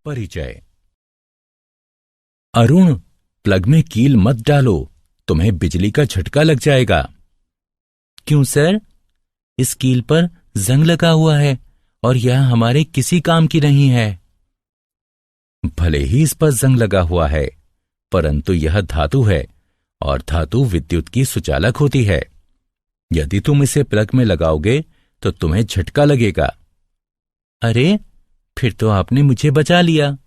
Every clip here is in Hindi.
परिचय। अरुण, प्लग में कील मत डालो, तुम्हें बिजली का झटका लग जाएगा। क्यों सर? इस कील पर जंग लगा हुआ है और यह हमारे किसी काम की नहीं है। भले ही इस पर जंग लगा हुआ है, परंतु यह धातु है और धातु विद्युत की सुचालक होती है। यदि तुम इसे प्लग में लगाओगे तो तुम्हें झटका लगेगा। अरे, फिर तो आपने मुझे बचा लिया।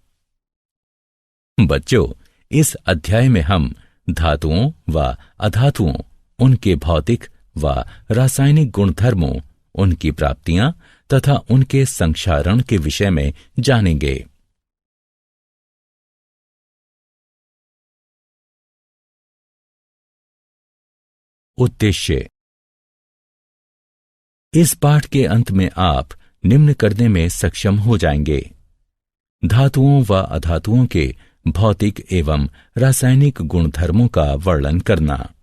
बच्चों, इस अध्याय में हम धातुओं व अधातुओं, उनके भौतिक व रासायनिक गुणधर्मों, उनकी प्राप्तियां तथा उनके संक्षारण के विषय में जानेंगे। उद्देश्य। इस पाठ के अंत में आप निम्न करने में सक्षम हो जाएंगे: धातुओं व अधातुओं के भौतिक एवं रासायनिक गुणधर्मों का वर्णन करना,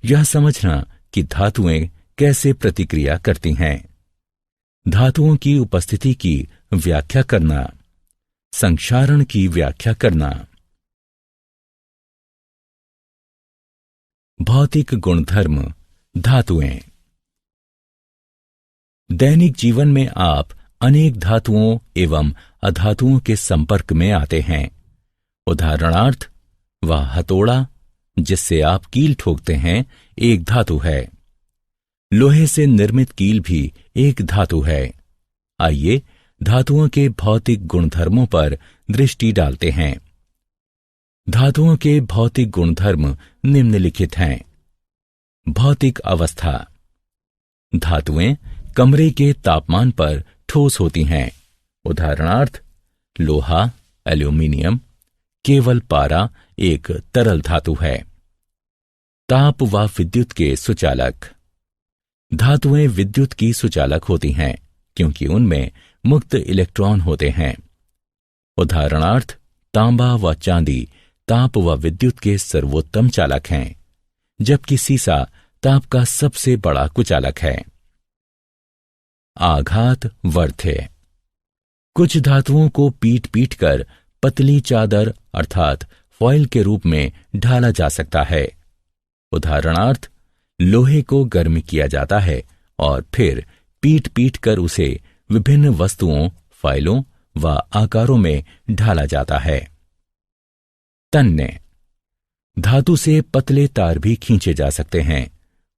यह समझना कि धातुएं कैसे प्रतिक्रिया करती हैं, धातुओं की उपस्थिति की व्याख्या करना, संक्षारण की व्याख्या करना। भौतिक गुणधर्म धातुएं। दैनिक जीवन में आप अनेक धातुओं एवं अधातुओं के संपर्क में आते हैं। उदाहरणार्थ, वह हथौड़ा जिससे आप कील ठोकते हैं एक धातु है। लोहे से निर्मित कील भी एक धातु है। आइए धातुओं के भौतिक गुणधर्मों पर दृष्टि डालते हैं। धातुओं के भौतिक गुणधर्म निम्नलिखित हैं। भौतिक अवस्था। धातुएं कमरे के तापमान पर ठोस होती हैं। उदाहरणार्थ, लोहा, एल्यूमीनियम। केवल पारा एक तरल धातु है। ताप व विद्युत के सुचालक। धातुएं विद्युत की सुचालक होती हैं क्योंकि उनमें मुक्त इलेक्ट्रॉन होते हैं। उदाहरणार्थ, तांबा व चांदी ताप व विद्युत के सर्वोत्तम चालक हैं, जबकि सीसा ताप का सबसे बड़ा कुचालक है। आघात वर्ध्य। कुछ धातुओं को पीट पीट कर पतली चादर अर्थात फॉइल के रूप में ढाला जा सकता है। उदाहरणार्थ, लोहे को गर्म किया जाता है और फिर पीट पीट कर उसे विभिन्न वस्तुओं, फाइलों व आकारों में ढाला जाता है। तन्य। धातु से पतले तार भी खींचे जा सकते हैं।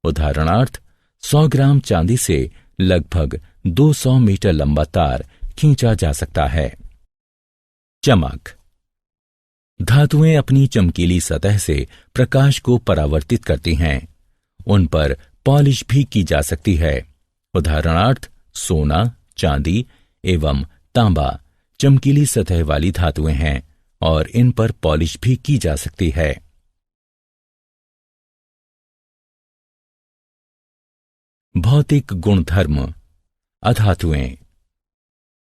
उदाहरणार्थ, 100 ग्राम चांदी से लगभग 200 मीटर लंबा तार खींचा जा सकता है। चमक। धातुएं अपनी चमकीली सतह से प्रकाश को परावर्तित करती हैं। उन पर पॉलिश भी की जा सकती है। उदाहरणार्थ, सोना, चांदी एवं तांबा चमकीली सतह वाली धातुएं हैं और इन पर पॉलिश भी की जा सकती है। भौतिक गुणधर्म अधातुएं।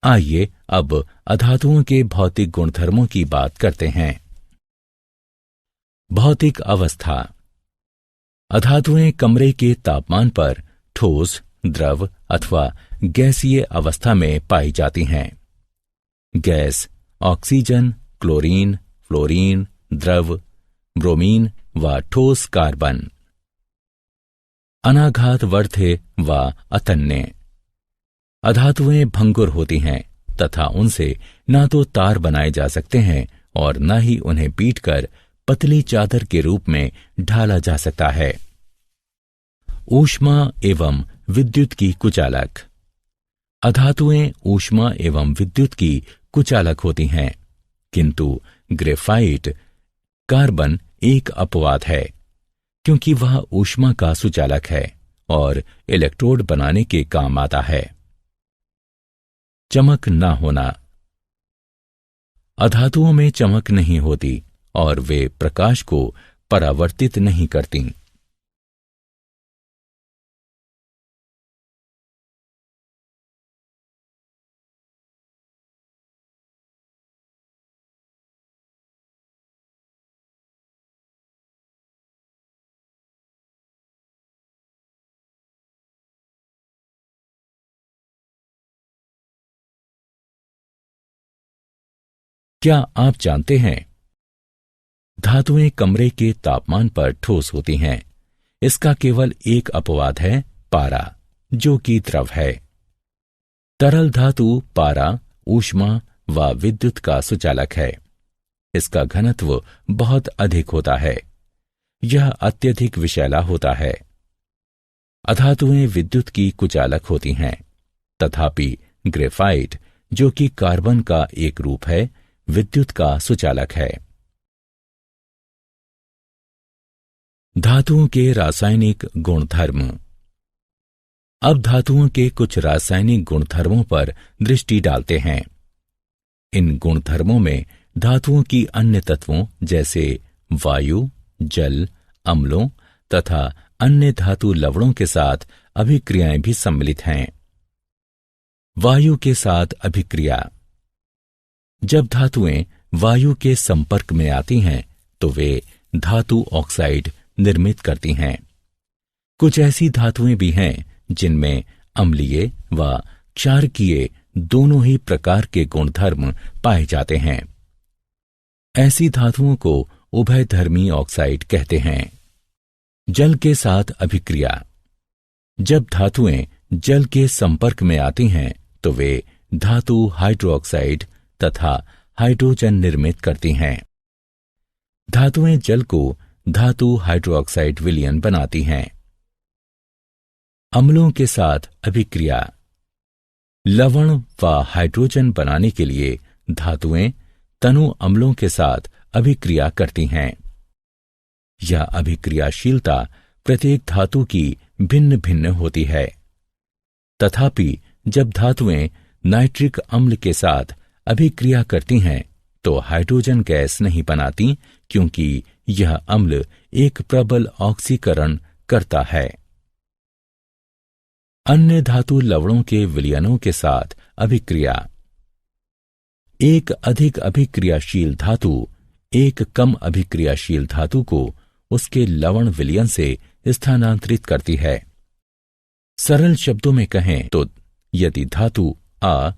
आइए अब अधातुओं के भौतिक गुणधर्मों की बात करते हैं। भौतिक अवस्था। अधातुएं कमरे के तापमान पर ठोस, द्रव अथवा गैसीय अवस्था में पाई जाती हैं। गैस ऑक्सीजन, क्लोरीन, फ्लोरीन, द्रव ब्रोमीन व ठोस कार्बन। अनाघात वर्ध्य व अतन्य। अधातुएं भंगुर होती हैं तथा उनसे ना तो तार बनाए जा सकते हैं और न ही उन्हें पीटकर पतली चादर के रूप में ढाला जा सकता है। ऊष्मा एवं विद्युत की कुचालक। अधातुएं ऊष्मा एवं विद्युत की कुचालक होती हैं, किंतु ग्रेफाइट कार्बन एक अपवाद है क्योंकि वह ऊष्मा का सुचालक है और इलेक्ट्रोड बनाने के काम आता है। चमक न होना। अधातुओं में चमक नहीं होती और वे प्रकाश को परावर्तित नहीं करती। क्या आप जानते हैं, धातुएं कमरे के तापमान पर ठोस होती हैं। इसका केवल एक अपवाद है, पारा, जो कि द्रव है। तरल धातु पारा ऊष्मा व विद्युत का सुचालक है। इसका घनत्व बहुत अधिक होता है। यह अत्यधिक विषैला होता है। अधातुएं विद्युत की कुचालक होती हैं, तथापि ग्रेफाइट, जो कि कार्बन का एक रूप है, विद्युत का सुचालक है। धातुओं के रासायनिक गुणधर्म। अब धातुओं के कुछ रासायनिक गुणधर्मों पर दृष्टि डालते हैं। इन गुणधर्मों में धातुओं की अन्य तत्वों जैसे वायु, जल, अम्लों तथा अन्य धातु लवणों के साथ अभिक्रियाएं भी सम्मिलित हैं। वायु के साथ अभिक्रिया। जब धातुएं वायु के संपर्क में आती हैं तो वे धातु ऑक्साइड निर्मित करती हैं। कुछ ऐसी धातुएं भी हैं जिनमें अम्लीय व क्षारकीय दोनों ही प्रकार के गुणधर्म पाए जाते हैं। ऐसी धातुओं को उभयधर्मी ऑक्साइड कहते हैं। जल के साथ अभिक्रिया। जब धातुएं जल के संपर्क में आती हैं तो वे धातु हाइड्रोक्साइड तथा हाइड्रोजन निर्मित करती हैं। धातुएं जल को धातु हाइड्रोक्साइड विलयन बनाती हैं। अम्लों के साथ अभिक्रिया। लवण व हाइड्रोजन बनाने के लिए धातुएं तनु अम्लों के साथ अभिक्रिया करती हैं। यह अभिक्रियाशीलता प्रत्येक धातु की भिन्न भिन्न होती है। तथापि जब धातुएं नाइट्रिक अम्ल के साथ अभिक्रिया करती हैं तो हाइड्रोजन गैस नहीं बनाती, क्योंकि यह अम्ल एक प्रबल ऑक्सीकरण करता है। अन्य धातु लवणों के विलयनों के साथ अभिक्रिया। एक अधिक अभिक्रियाशील धातु एक कम अभिक्रियाशील धातु को उसके लवण विलयन से स्थानांतरित करती है। सरल शब्दों में कहें तो यदि धातु आ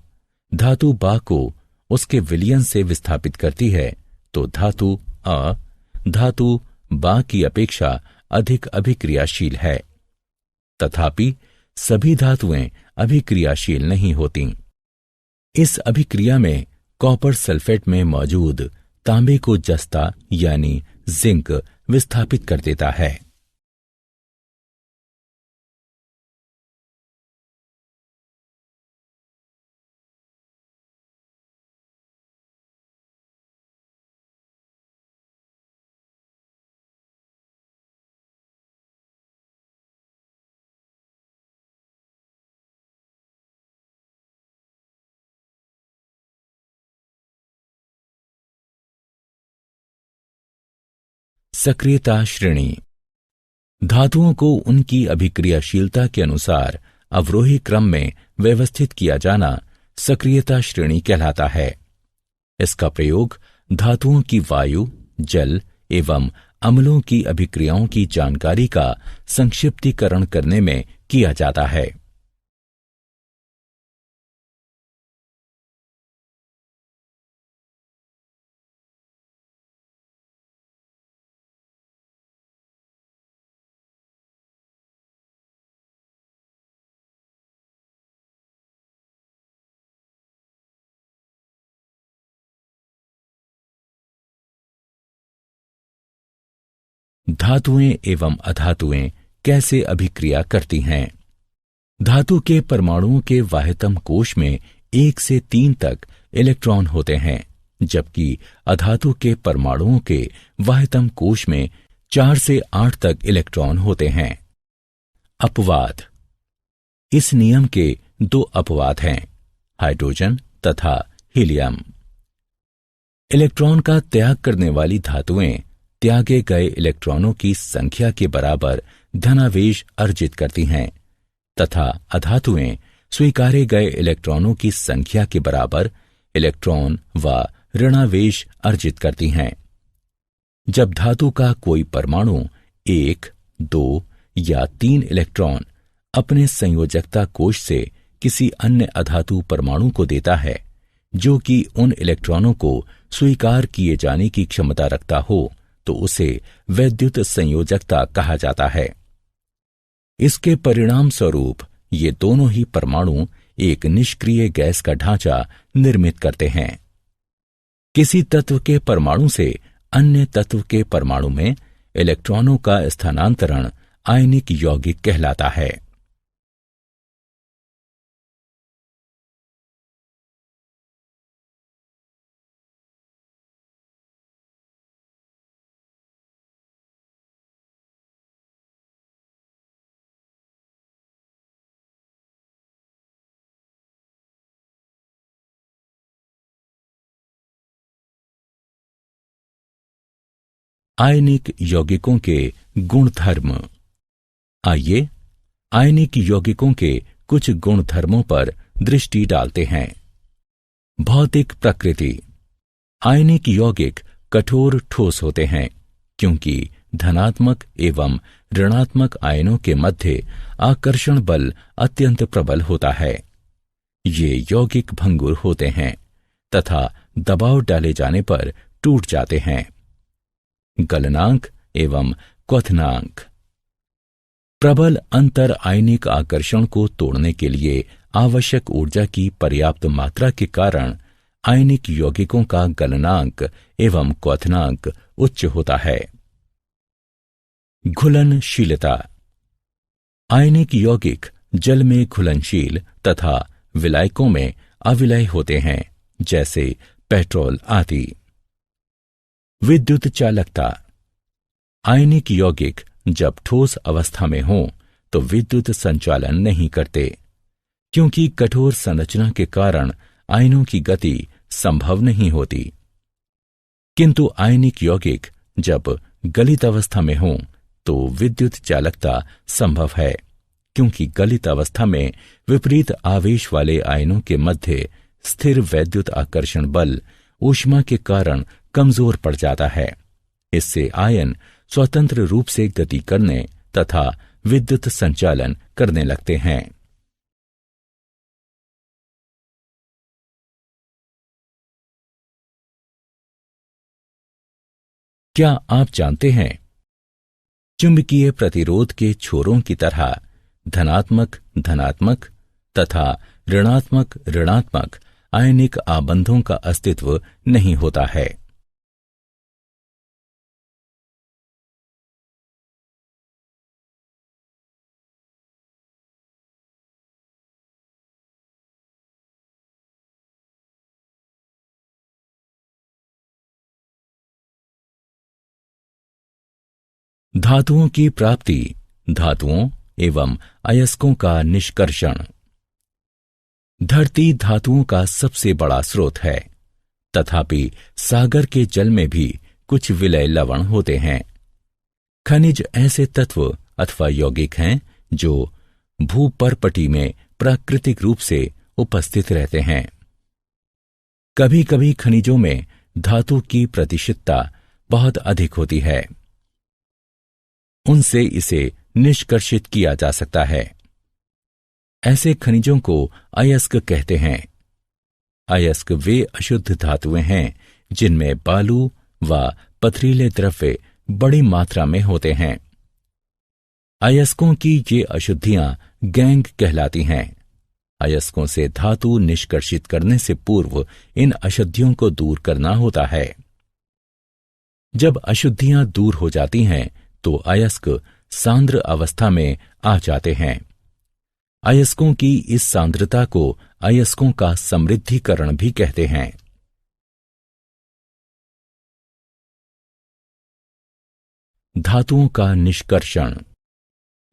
धातु बा को उसके विलयन से विस्थापित करती है तो धातु आ धातु बा की अपेक्षा अधिक अभिक्रियाशील है। तथापि सभी धातुएं अभिक्रियाशील नहीं होती। इस अभिक्रिया में कॉपर सल्फेट में मौजूद तांबे को जस्ता यानी जिंक विस्थापित कर देता है। सक्रियता श्रेणी। धातुओं को उनकी अभिक्रियाशीलता के अनुसार अवरोही क्रम में व्यवस्थित किया जाना सक्रियता श्रेणी कहलाता है। इसका प्रयोग धातुओं की वायु, जल एवं अम्लों की अभिक्रियाओं की जानकारी का संक्षिप्तीकरण करने में किया जाता है। धातुएं एवं अधातुएं कैसे अभिक्रिया करती हैं? धातु के परमाणुओं के वाह्यतम कोश में 1 से 3 तक इलेक्ट्रॉन होते हैं, जबकि अधातु के परमाणुओं के वाह्यतम कोश में 4 से 8 तक इलेक्ट्रॉन होते हैं। अपवाद। इस नियम के 2 अपवाद हैं, हाइड्रोजन तथा हीलियम। इलेक्ट्रॉन का त्याग करने वाली धातुएं त्यागे गए इलेक्ट्रॉनों की संख्या के बराबर धनावेश अर्जित करती हैं तथा अधातुएं स्वीकारे गए इलेक्ट्रॉनों की संख्या के बराबर इलेक्ट्रॉन व ऋणावेश अर्जित करती हैं। जब धातु का कोई परमाणु 1, 2 या 3 इलेक्ट्रॉन अपने संयोजकता कोश से किसी अन्य अधातु परमाणु को देता है, जो कि उन इलेक्ट्रॉनों को स्वीकार किए जाने की क्षमता रखता हो तो उसे वैद्युत संयोजकता कहा जाता है। इसके परिणाम स्वरूप ये दोनों ही परमाणु एक निष्क्रिय गैस का ढांचा निर्मित करते हैं। किसी तत्व के परमाणु से अन्य तत्व के परमाणु में इलेक्ट्रॉनों का स्थानांतरण आयनिक यौगिक कहलाता है। आयनिक यौगिकों के गुणधर्म। आइए आयनिक यौगिकों के कुछ गुणधर्मों पर दृष्टि डालते हैं। भौतिक प्रकृति। आयनिक यौगिक कठोर ठोस होते हैं क्योंकि धनात्मक एवं ऋणात्मक आयनों के मध्य आकर्षण बल अत्यंत प्रबल होता है। ये यौगिक भंगुर होते हैं तथा दबाव डाले जाने पर टूट जाते हैं। गलनांक एवं क्वथनांक। प्रबल अंतर आयनिक आकर्षण को तोड़ने के लिए आवश्यक ऊर्जा की पर्याप्त मात्रा के कारण आयनिक यौगिकों का गलनांक एवं क्वथनांक उच्च होता है। घुलनशीलता। आयनिक यौगिक जल में घुलनशील तथा विलायकों में अविलय होते हैं, जैसे पेट्रोल आदि। विद्युत चालकता। आयनिक यौगिक जब ठोस अवस्था में हों तो विद्युत संचालन नहीं करते, क्योंकि कठोर संरचना के कारण आयनों की गति संभव नहीं होती। किंतु आयनिक यौगिक जब गलित अवस्था में हों तो विद्युत चालकता संभव है, क्योंकि गलित अवस्था में विपरीत आवेश वाले आयनों के मध्य स्थिर वैद्युत आकर्षण बल ऊष्मा के कारण कमजोर पड़ जाता है। इससे आयन स्वतंत्र रूप से गति करने तथा विद्युत संचालन करने लगते हैं। क्या आप जानते हैं, चुंबकीय प्रतिरोध के छोरों की तरह धनात्मक धनात्मक तथा ऋणात्मक ऋणात्मक आयनिक आबंधों का अस्तित्व नहीं होता है। धातुओं की प्राप्ति, धातुओं एवं अयस्कों का निष्कर्षण। धरती धातुओं का सबसे बड़ा स्रोत है, तथापि सागर के जल में भी कुछ विलय लवण होते हैं। खनिज ऐसे तत्व अथवा यौगिक हैं जो भूपर्पटी में प्राकृतिक रूप से उपस्थित रहते हैं। कभी कभी खनिजों में धातु की प्रतिशतता बहुत अधिक होती है, उनसे इसे निष्कर्षित किया जा सकता है। ऐसे खनिजों को अयस्क कहते हैं। अयस्क वे अशुद्ध धातुएं हैं जिनमें बालू व पथरीले द्रव्य बड़ी मात्रा में होते हैं। अयस्कों की ये अशुद्धियां गैंग कहलाती हैं। अयस्कों से धातु निष्कर्षित करने से पूर्व इन अशुद्धियों को दूर करना होता है। जब अशुद्धियां दूर हो जाती हैं तो अयस्क सांद्र अवस्था में आ जाते हैं। अयस्कों की इस सांद्रता को अयस्कों का समृद्धिकरण भी कहते हैं। धातुओं का निष्कर्षण।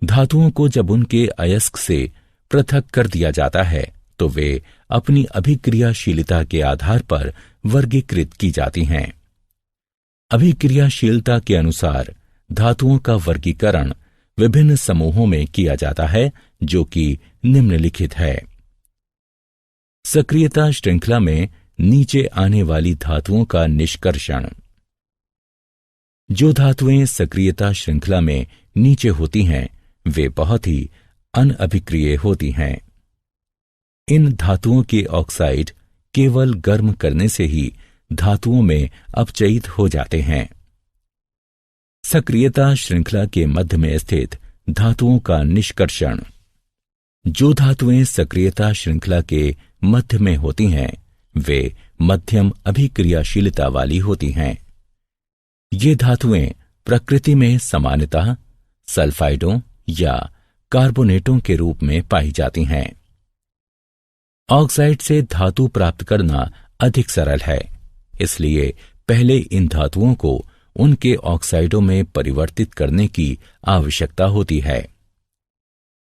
धातुओं को जब उनके अयस्क से पृथक कर दिया जाता है तो वे अपनी अभिक्रियाशीलता के आधार पर वर्गीकृत की जाती हैं। अभिक्रियाशीलता के अनुसार धातुओं का वर्गीकरण विभिन्न समूहों में किया जाता है, जो कि निम्नलिखित है। सक्रियता श्रृंखला में नीचे आने वाली धातुओं का निष्कर्षण। जो धातुएं सक्रियता श्रृंखला में नीचे होती हैं वे बहुत ही अनअभिक्रिय होती हैं। इन धातुओं के ऑक्साइड केवल गर्म करने से ही धातुओं में अपचयित हो जाते हैं। सक्रियता श्रृंखला के मध्य में स्थित धातुओं का निष्कर्षण। जो धातुएं सक्रियता श्रृंखला के मध्य में होती हैं वे मध्यम अभिक्रियाशीलता वाली होती हैं। ये धातुएं प्रकृति में सामान्यतः सल्फाइडों या कार्बोनेटों के रूप में पाई जाती हैं। ऑक्साइड से धातु प्राप्त करना अधिक सरल है, इसलिए पहले इन धातुओं को उनके ऑक्साइडों में परिवर्तित करने की आवश्यकता होती है।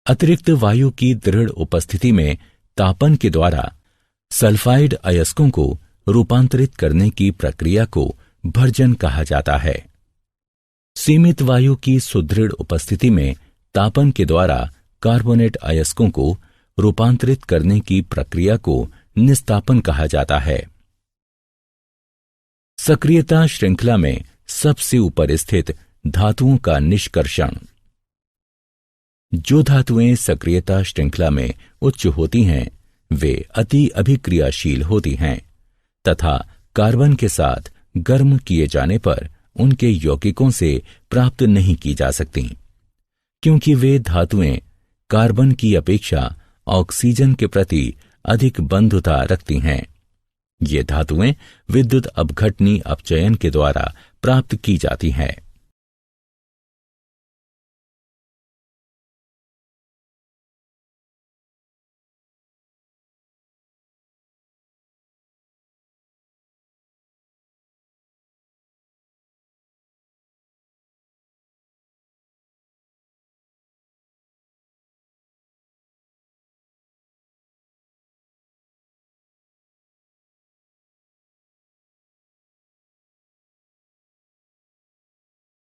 अतिरिक्त वायु की दृढ़ उपस्थिति में तापन के द्वारा सल्फाइड अयस्कों को रूपांतरित करने की प्रक्रिया को भर्जन कहा जाता है। सीमित वायु की सुदृढ़ उपस्थिति में तापन के द्वारा कार्बोनेट अयस्कों को रूपांतरित करने की प्रक्रिया को निस्तापन कहा जाता है। सक्रियता श्रृंखला में सबसे ऊपर स्थित धातुओं का निष्कर्षण। जो धातुएं सक्रियता श्रृंखला में उच्च होती हैं वे अति अभिक्रियाशील होती हैं तथा कार्बन के साथ गर्म किए जाने पर उनके यौगिकों से प्राप्त नहीं की जा सकती, क्योंकि वे धातुएं कार्बन की अपेक्षा ऑक्सीजन के प्रति अधिक बंधुता रखती हैं। ये धातुएं विद्युत अपघटनी अपचयन के द्वारा प्राप्त की जाती हैं।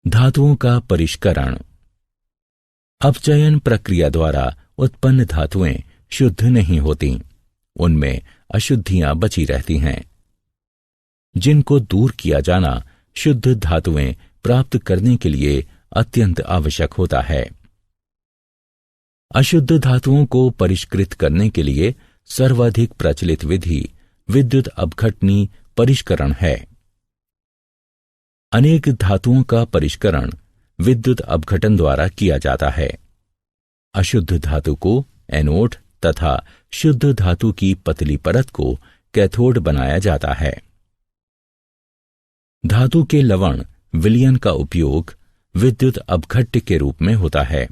धातुओं का परिष्करण। अपचयन प्रक्रिया द्वारा उत्पन्न धातुएं शुद्ध नहीं होती, उनमें अशुद्धियां बची रहती हैं, जिनको दूर किया जाना शुद्ध धातुएं प्राप्त करने के लिए अत्यंत आवश्यक होता है। अशुद्ध धातुओं को परिष्कृत करने के लिए सर्वाधिक प्रचलित विधि विद्युत अपघटनी परिष्करण है। अनेक धातुओं का परिष्करण विद्युत अपघटन द्वारा किया जाता है। अशुद्ध धातु को एनोड तथा शुद्ध धातु की पतली परत को कैथोड बनाया जाता है। धातु के लवण विलयन का उपयोग विद्युत अपघट्य के रूप में होता है।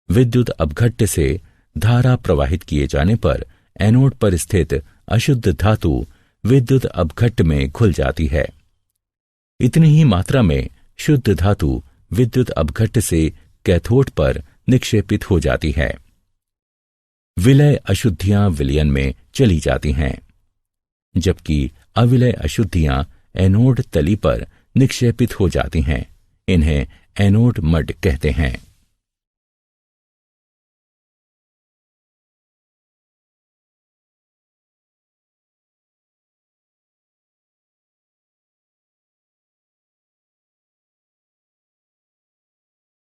विद्युत अपघट्य से धारा प्रवाहित किए जाने पर एनोड पर स्थित अशुद्ध धातु विद्युत अपघट्य में घुल जाती है। इतनी ही मात्रा में शुद्ध धातु विद्युत अपघट्य से कैथोड पर निक्षेपित हो जाती है। विलय अशुद्धियां विलयन में चली जाती हैं, जबकि अविलय अशुद्धियां एनोड तली पर निक्षेपित हो जाती हैं। इन्हें एनोड मड कहते हैं।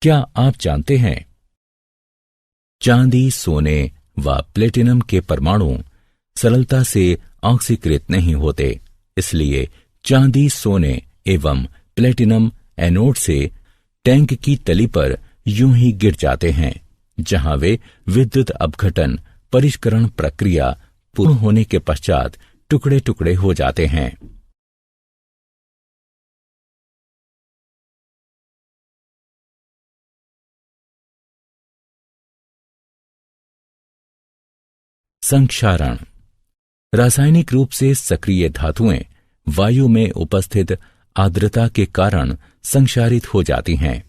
क्या आप जानते हैं चांदी, सोने व प्लेटिनम के परमाणु सरलता से ऑक्सीकृत नहीं होते, इसलिए चांदी, सोने एवं प्लेटिनम एनोड से टैंक की तली पर यूं ही गिर जाते हैं, जहां वे विद्युत अपघटन परिष्करण प्रक्रिया पूर्ण होने के पश्चात टुकड़े टुकड़े हो जाते हैं। संक्षारण। रासायनिक रूप से सक्रिय धातुएं वायु में उपस्थित आर्द्रता के कारण संक्षारित हो जाती हैं।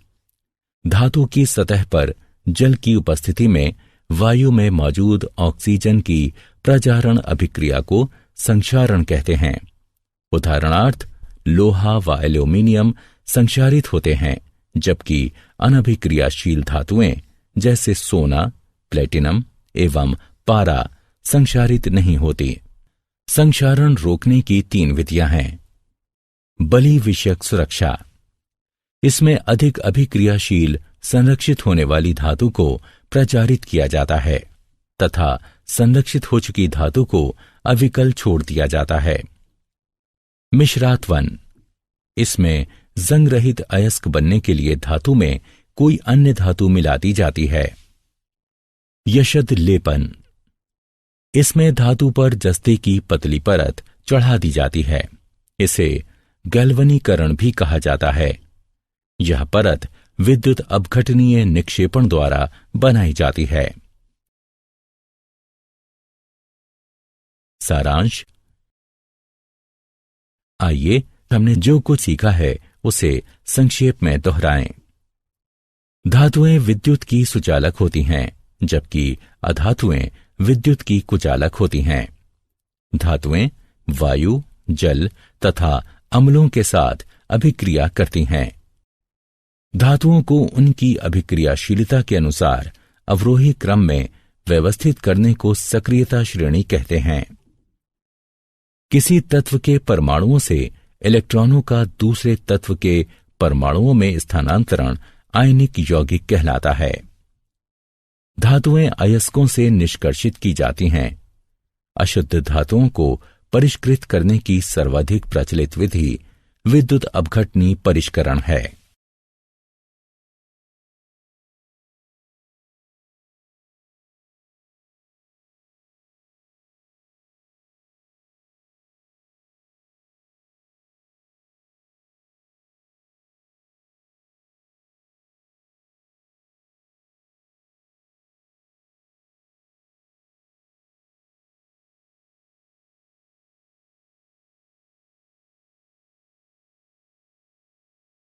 धातु की सतह पर जल की उपस्थिति में वायु में मौजूद ऑक्सीजन की प्रजारण अभिक्रिया को संक्षारण कहते हैं। उदाहरणार्थ लोहा व एल्यूमीनियम संक्षारित होते हैं, जबकि अनभिक्रियाशील धातुएं जैसे सोना, प्लेटिनम एवं पारा संक्षारित नहीं होती। संक्षारण रोकने की 3 विधियां हैं। बलि विषयक सुरक्षा। इसमें अधिक अभिक्रियाशील संरक्षित होने वाली धातु को प्रचारित किया जाता है तथा संरक्षित हो चुकी धातु को अविकल छोड़ दिया जाता है। मिश्रात वन, इसमें जंग रहित अयस्क बनने के लिए धातु में कोई अन्य धातु मिला दी जाती है। यशद लेपन, इसमें धातु पर जस्ते की पतली परत चढ़ा दी जाती है। इसे गैल्वनीकरण भी कहा जाता है। यह परत विद्युत अपघटनीय निक्षेपण द्वारा बनाई जाती है। सारांश, आइए हमने जो कुछ सीखा है उसे संक्षेप में दोहराएं। धातुएं विद्युत की सुचालक होती हैं, जबकि अधातुएं विद्युत की कुचालक होती हैं। धातुएं वायु, जल तथा अम्लों के साथ अभिक्रिया करती हैं। धातुओं को उनकी अभिक्रियाशीलता के अनुसार अवरोही क्रम में व्यवस्थित करने को सक्रियता श्रेणी कहते हैं। किसी तत्व के परमाणुओं से इलेक्ट्रॉनों का दूसरे तत्व के परमाणुओं में स्थानांतरण आयनिक यौगिक कहलाता है। धातुएं अयस्कों से निष्कर्षित की जाती हैं। अशुद्ध धातुओं को परिष्कृत करने की सर्वाधिक प्रचलित विधि विद्युत अपघटनी परिष्करण है।